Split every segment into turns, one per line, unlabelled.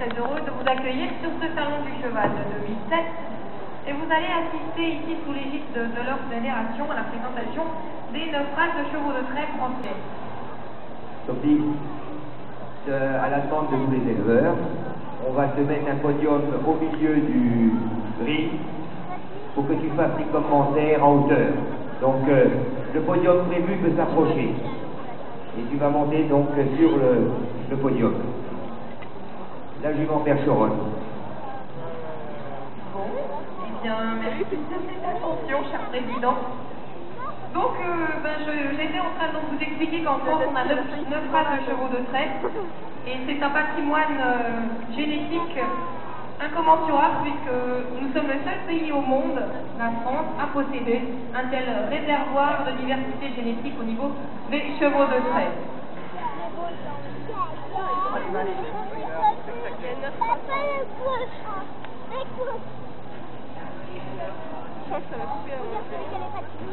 très heureux de vous accueillir sur ce salon du cheval de 2007 et vous allez assister ici sous l'égide de leur fédération à la présentation des 9 races de chevaux de trait français.
Sophie, à la demande de tous les éleveurs, on va te mettre un podium au milieu du ring pour que tu fasses tes commentaires en hauteur. Donc le podium prévu peut s'approcher. Et tu vas monter donc sur le podium. La jument percheronne.
Bon, eh bien, merci de cette attention, cher président. Donc, j'étais en train de vous expliquer qu'en France, on a 9 races de chevaux de trait. Et c'est un patrimoine génétique incommensurable puisque nous sommes le seul pays au monde, la France, à posséder un tel réservoir de diversité génétique au niveau des chevaux de trait.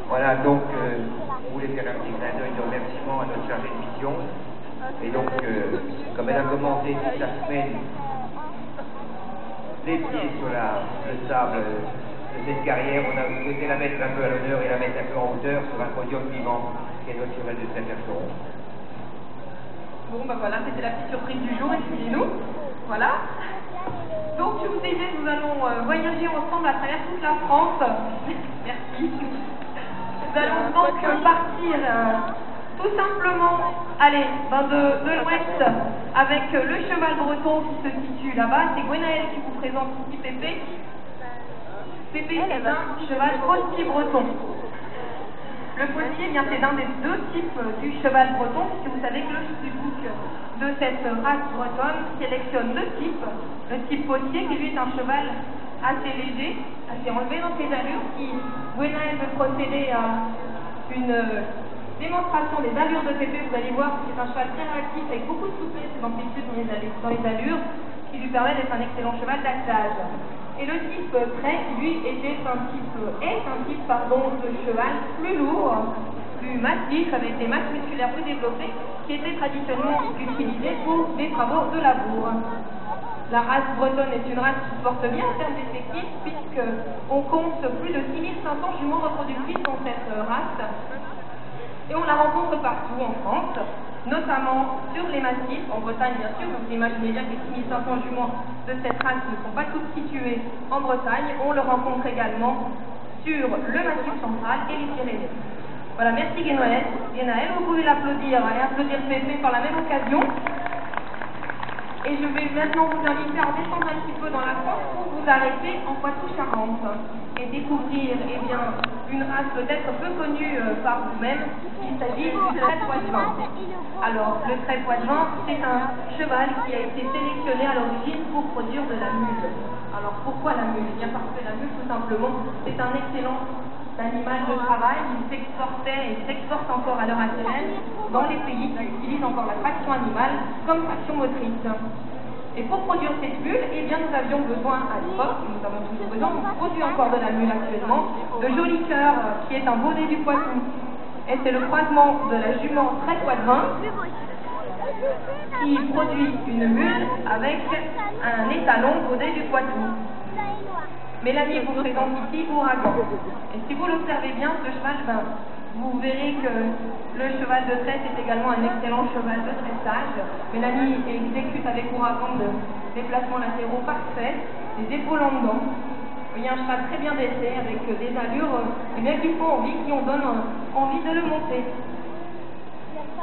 Voilà, donc, vous voulez faire un petit clin d'œil de remerciement à notre chargée de mission. Et donc, comme elle a commencé toute la semaine les pieds sur le sable de cette carrière, on a souhaité la mettre un peu à l'honneur et la mettre un peu en hauteur sur un podium vivant, qui est notre cheval de trait percheron.
Bon, ben voilà, c'était la petite surprise du jour, excusez-nous. Voilà. Donc, je vous disais, nous allons voyager ensemble à travers toute la France. Merci. Nous allons donc partir tout simplement, allez, de l'ouest avec le cheval breton qui se situe là-bas. C'est Gwenaël qui vous présente ici Pépé. Pépé est un cheval postier breton. Le postier, bien, c'est l'un des deux types du cheval breton, puisque vous savez que le book de cette race bretonne sélectionne deux types. Le type postier, qui lui est un cheval assez léger, assez enlevé dans ses allures, qui, Gwenaël veut procéder à une démonstration des allures de Pépé. Vous allez voir que c'est un cheval très réactif avec beaucoup de souplesse et d'amplitude dans les allures, qui lui permet d'être un excellent cheval d'attelage. Et le type trait, lui, est un type de cheval plus lourd, plus massif, avec des masses musculaires plus développées, qui étaient traditionnellement utilisées pour des travaux de labour. La race bretonne est une race qui se porte bien en termes d'effectifs, puisqu'on compte plus de 6500 juments reproductrices dans cette race. Et on la rencontre partout en France, notamment sur les massifs, en Bretagne bien sûr. Vous imaginez bien que les 6500 juments de cette race ne sont pas toutes situées en Bretagne. On le rencontre également sur le massif central et les Pyrénées. Voilà, merci Gwenaël. Vous pouvez l'applaudir et applaudir Pépé par la même occasion. Et je vais maintenant vous inviter à descendre un petit peu dans la France pour vous arrêter en Poitou-Charentes et découvrir une race peut-être peu connue par vous-même. Il s'agit du trait poitevin. Alors, le trait poitevin, c'est un cheval qui a été sélectionné à l'origine pour produire de la mule. Alors, pourquoi la mule? Eh bien, parce que la mule, tout simplement, c'est un excellent animal de travail. Il s'exportait et s'exporte encore à l'heure actuelle dans les pays qui utilisent encore la traction animale comme traction motrice. Et pour produire cette mule, eh bien, nous avions besoin à l'époque, nous avons toujours besoin, on produit encore de la mule actuellement, de Joli Cœur, qui est un baudet du Poitou. Et c'est le croisement de la jument trait poitevin qui produit une mule avec un étalon baudet du Poitou. Mélanie vous présente ici Ouragan. Et si vous l'observez bien, ce cheval, vous verrez que le cheval de trait est également un excellent cheval de dressage. Mélanie exécute avec Ouragan de déplacements latéraux parfaits, des épaules en dedans. Vous voyez un cheval très bien dressé avec des allures qui font envie, qui en donnent envie de le monter.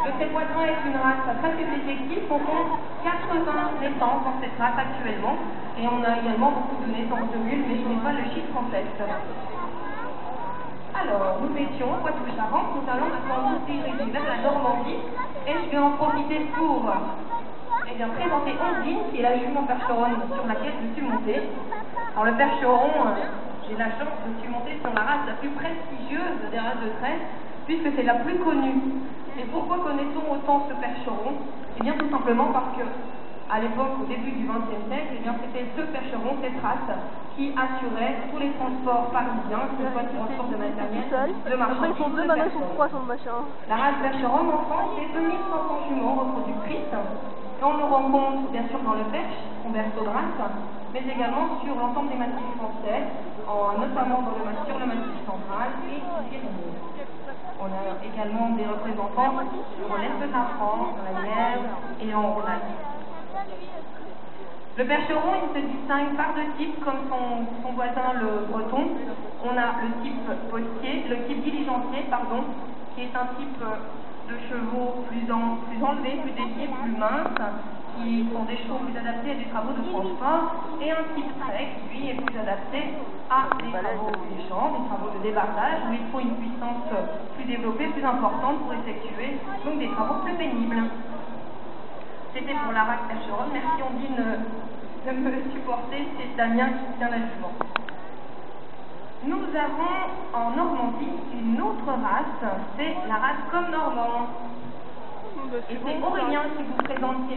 Le trait poitevin est une race très effective. On compte 80 naissances dans cette race actuellement. Et on a également beaucoup de naissances de mules, mais je n'ai pas le chiffre en tête. Alors, nous étions au Poitou-Charentes, nous allons maintenant nous diriger vers la Normandie. Et je vais en profiter pour présenter Ondine, qui est la jument percheronne sur laquelle je suis montée. Alors, le percheron, j'ai la chance de suis montée sur la race la plus prestigieuse des races de trait, puisque c'est la plus connue. Et pourquoi connaît-on autant ce percheron? Eh bien, tout simplement parce que, à l'époque, au début du XXe siècle, eh bien, c'était ce percheron, cette race, qui assurait tous les transports parisiens, que ce soit le transport de matériel, de marchandises, de personnes. La race percheron en France, c'est 2500 juments reproductrices. Et on le rencontre bien sûr dans le Perche, en berceau de race, mais également sur l'ensemble des massifs français, notamment sur le massif central et les Pyrénées. On a également des représentants sur l'Est de la France, dans la Nièvre et en Rhône-Alpes. Le percheron, il se distingue par deux types, comme son voisin le breton. On a le type postier, le type diligencier, pardon, qui est un type de chevaux plus enlevés, plus dédiés, plus minces, qui sont des chevaux plus adaptés à des travaux de transport, et un type trait qui, lui, est plus adapté à des travaux des champs, des travaux de débarrage, où il faut une puissance plus développée, plus importante pour effectuer donc des travaux plus pénibles. C'était pour la race percheronne. Merci Ondine de me supporter, c'est Damien qui tient la jument. Nous avons en Normandie une autre race, c'est la race Comnormand. Et c'est Aurélien qui vous présente qui est la